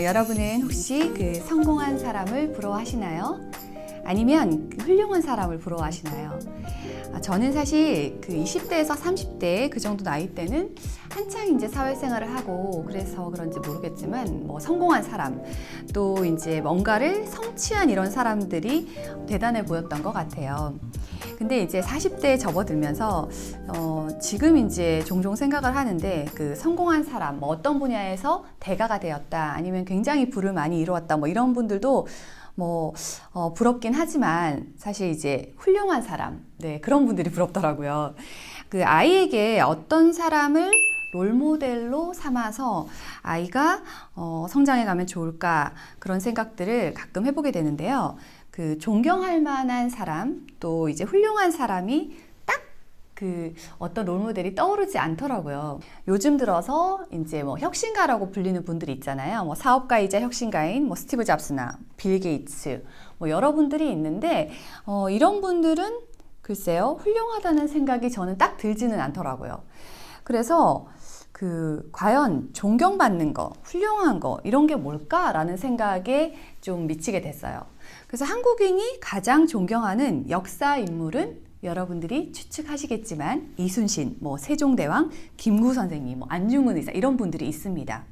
여러분은 혹시 그 성공한 사람을 부러워하시나요? 아니면 그 훌륭한 사람을 부러워하시나요? 저는 사실 그 20대에서 30대 그 정도 나이 때는 한창 이제 사회생활을 하고 그래서 그런지 모르겠지만 뭐 성공한 사람 또 이제 뭔가를 성취한 이런 사람들이 대단해 보였던 것 같아요. 근데 이제 40대에 접어들면서 지금 이제 종종 생각을 하는데 그 성공한 사람, 뭐 어떤 분야에서 대가가 되었다, 아니면 굉장히 부를 많이 이루었다, 뭐 이런 분들도 부럽긴 하지만 사실 이제 훌륭한 사람, 네, 그런 분들이 부럽더라고요. 그 아이에게 어떤 사람을 롤모델로 삼아서 아이가 성장해 가면 좋을까 그런 생각들을 가끔 해보게 되는데요. 그 존경할 만한 사람 또 이제 훌륭한 사람이 딱 그 어떤 롤모델이 떠오르지 않더라고요. 요즘 들어서 이제 뭐 혁신가라고 불리는 분들이 있잖아요. 뭐 사업가이자 혁신가인 뭐 스티브 잡스나 빌 게이츠 뭐 여러분들이 있는데 이런 분들은 글쎄요, 훌륭하다는 생각이 저는 딱 들지는 않더라고요. 그래서 그 과연 존경받는 거, 훌륭한 거 이런 게 뭘까라는 생각에 좀 미치게 됐어요. 그래서 한국인이 가장 존경하는 역사 인물은 여러분들이 추측하시겠지만 이순신, 뭐 세종대왕, 김구 선생님, 뭐 안중근 의사 이런 분들이 있습니다.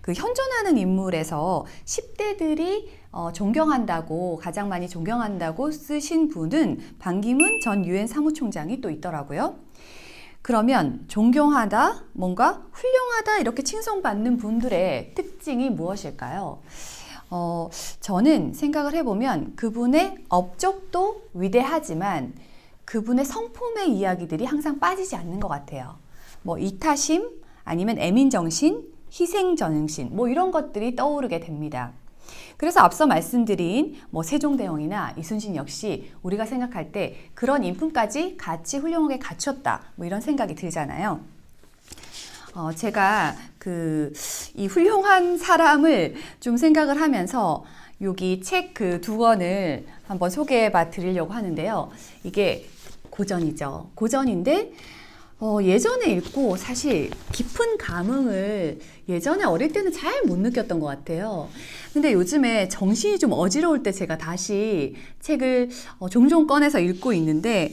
그 현존하는 인물에서 10대들이 존경한다고 가장 많이 존경한다고 쓰신 분은 반기문 전 유엔 사무총장이 또 있더라고요. 그러면 존경하다, 뭔가 훌륭하다 이렇게 칭송받는 분들의 특징이 무엇일까요? 저는 생각을 해보면 그분의 업적도 위대하지만 그분의 성품의 이야기들이 항상 빠지지 않는 것 같아요. 뭐 이타심, 아니면 애민정신, 희생정신, 뭐 이런 것들이 떠오르게 됩니다. 그래서 앞서 말씀드린 뭐 세종대왕이나 이순신 역시 우리가 생각할 때 그런 인품까지 같이 훌륭하게 갖췄다, 뭐 이런 생각이 들잖아요. 제가 이 훌륭한 사람을 좀 생각을 하면서 여기 책 그 두 권을 한번 소개해 봐 드리려고 하는데요. 이게 고전이죠. 고전인데 예전에 읽고 사실 깊은 감흥을 예전에 어릴 때는 잘 못 느꼈던 것 같아요. 근데 요즘에 정신이 좀 어지러울 때 제가 다시 책을 종종 꺼내서 읽고 있는데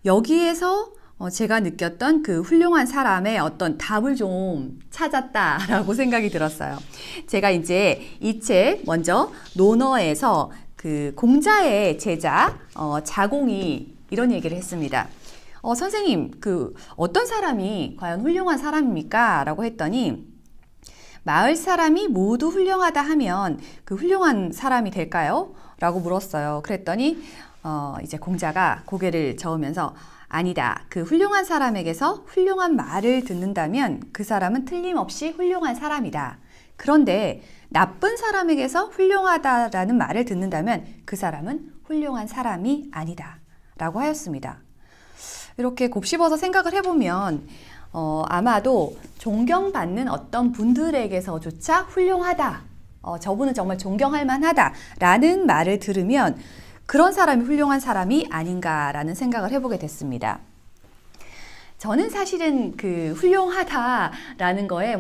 여기에서 제가 느꼈던 그 훌륭한 사람의 어떤 답을 좀 찾았다라고 생각이 들었어요. 제가 이제 이 책 먼저 논어에서 그 공자의 제자 자공이 이런 얘기를 했습니다. 선생님, 그 어떤 사람이 과연 훌륭한 사람입니까? 라고 했더니 마을 사람이 모두 훌륭하다 하면 그 훌륭한 사람이 될까요? 라고 물었어요. 그랬더니 이제 공자가 고개를 저으면서 아니다. 그 훌륭한 사람에게서 훌륭한 말을 듣는다면 그 사람은 틀림없이 훌륭한 사람이다. 그런데 나쁜 사람에게서 훌륭하다라는 말을 듣는다면 그 사람은 훌륭한 사람이 아니다. 라고 하였습니다. 이렇게 곱씹어서 생각을 해보면 아마도 존경받는 어떤 분들에게서조차 훌륭하다, 저분은 정말 존경할 만하다 라는 말을 들으면 그런 사람이 훌륭한 사람이 아닌가라는 생각을 해보게 됐습니다. 저는 사실은 그 훌륭하다라는 거에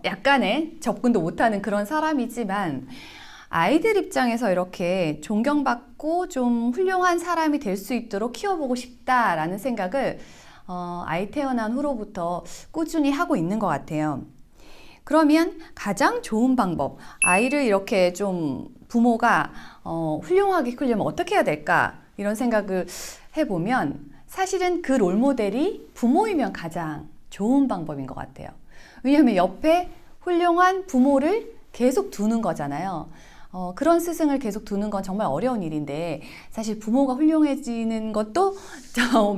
약간의 접근도 못하는 그런 사람이지만 아이들 입장에서 이렇게 존경받고 좀 훌륭한 사람이 될 수 있도록 키워보고 싶다라는 생각을 아이 태어난 후로부터 꾸준히 하고 있는 것 같아요. 그러면 가장 좋은 방법, 아이를 이렇게 좀 부모가 훌륭하게 키우려면 어떻게 해야 될까? 이런 생각을 해보면 사실은 그 롤모델이 부모이면 가장 좋은 방법인 것 같아요. 왜냐하면 옆에 훌륭한 부모를 계속 두는 거잖아요. 그런 스승을 계속 두는 건 정말 어려운 일인데 사실 부모가 훌륭해지는 것도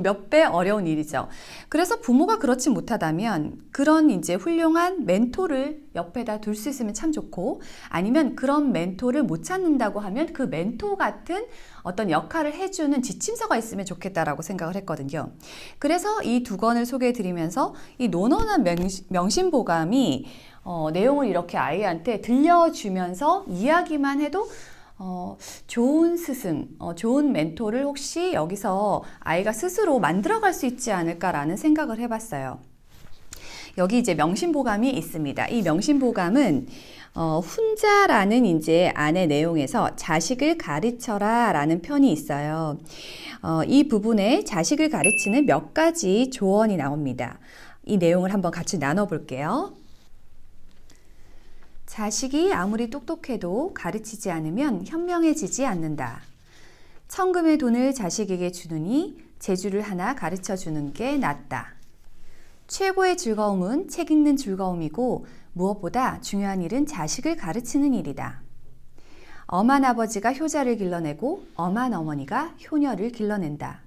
몇 배 어려운 일이죠. 그래서 부모가 그렇지 못하다면 그런 이제 훌륭한 멘토를 옆에다 둘 수 있으면 참 좋고, 아니면 그런 멘토를 못 찾는다고 하면 그 멘토 같은 어떤 역할을 해주는 지침서가 있으면 좋겠다라고 생각을 했거든요. 그래서 이 두 권을 소개해 드리면서 이 논어나 명심보감이 내용을 이렇게 아이한테 들려주면서 이야기만 해도 좋은 스승, 좋은 멘토를 혹시 여기서 아이가 스스로 만들어갈 수 있지 않을까라는 생각을 해봤어요. 여기 이제 명심보감이 있습니다. 이 명심보감은 훈자라는 이제 안의 내용에서 자식을 가르쳐라 라는 편이 있어요. 이 부분에 자식을 가르치는 몇 가지 조언이 나옵니다. 이 내용을 한번 같이 나눠볼게요. 자식이 아무리 똑똑해도 가르치지 않으면 현명해지지 않는다. 천금의 돈을 자식에게 주느니 재주를 하나 가르쳐 주는 게 낫다. 최고의 즐거움은 책 읽는 즐거움이고 무엇보다 중요한 일은 자식을 가르치는 일이다. 엄한 아버지가 효자를 길러내고 엄한 어머니가 효녀를 길러낸다.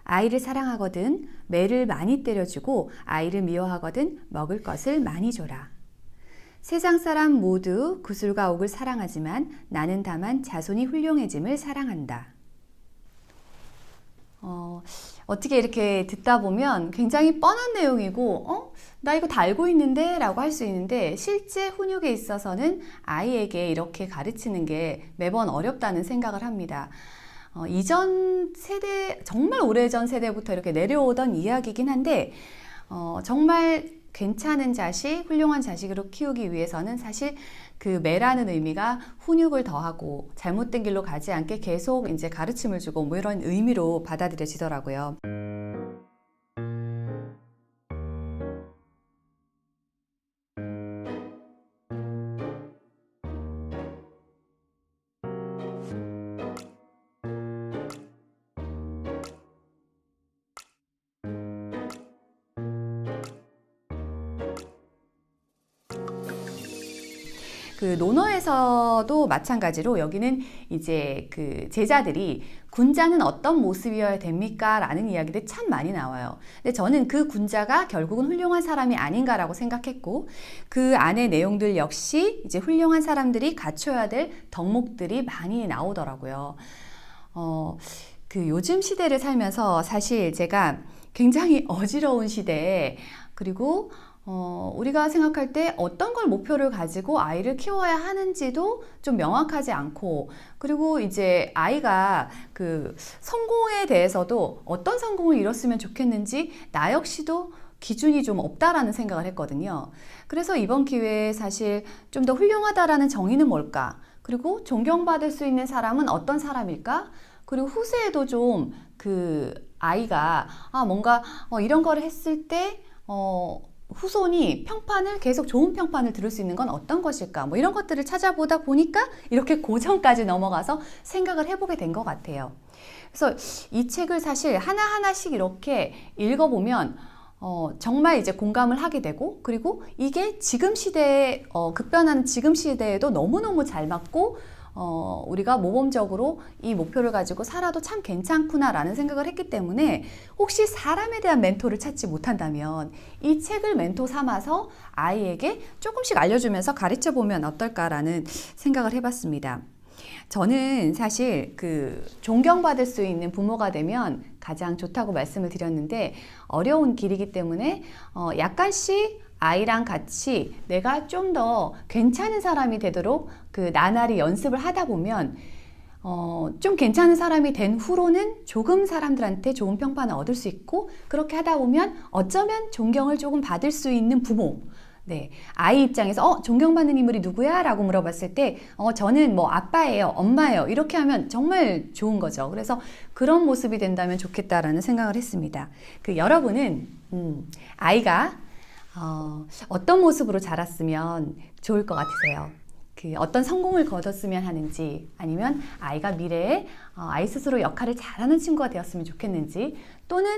아이를 사랑하거든 매를 많이 때려주고 아이를 미워하거든 먹을 것을 많이 줘라. 세상 사람 모두 구슬과 옥을 사랑하지만 나는 다만 자손이 훌륭해짐을 사랑한다. 어떻게 이렇게 듣다 보면 굉장히 뻔한 내용이고 나 이거 다 알고 있는데 라고 할 수 있는데 실제 훈육에 있어서는 아이에게 이렇게 가르치는 게 매번 어렵다는 생각을 합니다. 이전 세대, 정말 오래전 세대부터 이렇게 내려오던 이야기이긴 한데 정말 괜찮은 자식, 훌륭한 자식으로 키우기 위해서는 사실 그 매라는 의미가 훈육을 더하고 잘못된 길로 가지 않게 계속 이제 가르침을 주고 뭐 이런 의미로 받아들여지더라고요. 그 논어에서도 마찬가지로 여기는 이제 그 제자들이 군자는 어떤 모습이어야 됩니까? 라는 이야기들이 참 많이 나와요. 근데 저는 그 군자가 결국은 훌륭한 사람이 아닌가라고 생각했고 그 안의 내용들 역시 이제 훌륭한 사람들이 갖춰야 될 덕목들이 많이 나오더라고요. 그 요즘 시대를 살면서 사실 제가 굉장히 어지러운 시대에 그리고 우리가 생각할 때 어떤 걸 목표를 가지고 아이를 키워야 하는지도 좀 명확하지 않고 그리고 이제 아이가 그 성공에 대해서도 어떤 성공을 이뤘으면 좋겠는지 나 역시도 기준이 좀 없다라는 생각을 했거든요. 그래서 이번 기회에 사실 좀 더 훌륭하다라는 정의는 뭘까? 그리고 존경받을 수 있는 사람은 어떤 사람일까? 그리고 후세에도 좀 그 아이가 뭔가 이런 거를 했을 때 후손이 평판을 계속 좋은 평판을 들을 수 있는 건 어떤 것일까 뭐 이런 것들을 찾아보다 보니까 이렇게 고전까지 넘어가서 생각을 해보게 된 것 같아요. 그래서 이 책을 사실 하나하나씩 이렇게 읽어보면 정말 이제 공감을 하게 되고 그리고 이게 지금 시대에 급변하는 지금 시대에도 너무너무 잘 맞고 우리가 모범적으로 이 목표를 가지고 살아도 참 괜찮구나 라는 생각을 했기 때문에 혹시 사람에 대한 멘토를 찾지 못한다면 이 책을 멘토 삼아서 아이에게 조금씩 알려주면서 가르쳐 보면 어떨까라는 생각을 해봤습니다. 저는 사실 그 존경받을 수 있는 부모가 되면 가장 좋다고 말씀을 드렸는데 어려운 길이기 때문에 약간씩 아이랑 같이 내가 좀 더 괜찮은 사람이 되도록 그 나날이 연습을 하다 보면 좀 괜찮은 사람이 된 후로는 조금 사람들한테 좋은 평판을 얻을 수 있고 그렇게 하다 보면 어쩌면 존경을 조금 받을 수 있는 부모 네, 아이 입장에서 존경받는 인물이 누구야? 라고 물어봤을 때 저는 뭐 아빠예요, 엄마예요 이렇게 하면 정말 좋은 거죠. 그래서 그런 모습이 된다면 좋겠다라는 생각을 했습니다. 그 여러분은 아이가 어떤 모습으로 자랐으면 좋을 것 같으세요? 그 어떤 성공을 거뒀으면 하는지 아니면 아이가 미래에 아이 스스로 역할을 잘하는 친구가 되었으면 좋겠는지 또는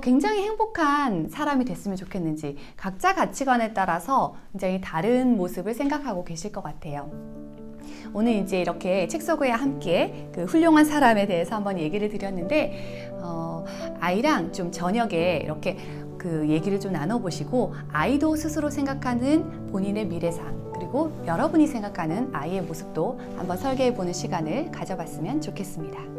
굉장히 행복한 사람이 됐으면 좋겠는지 각자 가치관에 따라서 굉장히 다른 모습을 생각하고 계실 것 같아요. 오늘 이제 이렇게 책 속에와 함께 그 훌륭한 사람에 대해서 한번 얘기를 드렸는데 아이랑 좀 저녁에 이렇게 그 얘기를 좀 나눠보시고 아이도 스스로 생각하는 본인의 미래상 그리고 그리고 여러분이 생각하는 아이의 모습도 한번 설계해 보는 시간을 가져봤으면 좋겠습니다.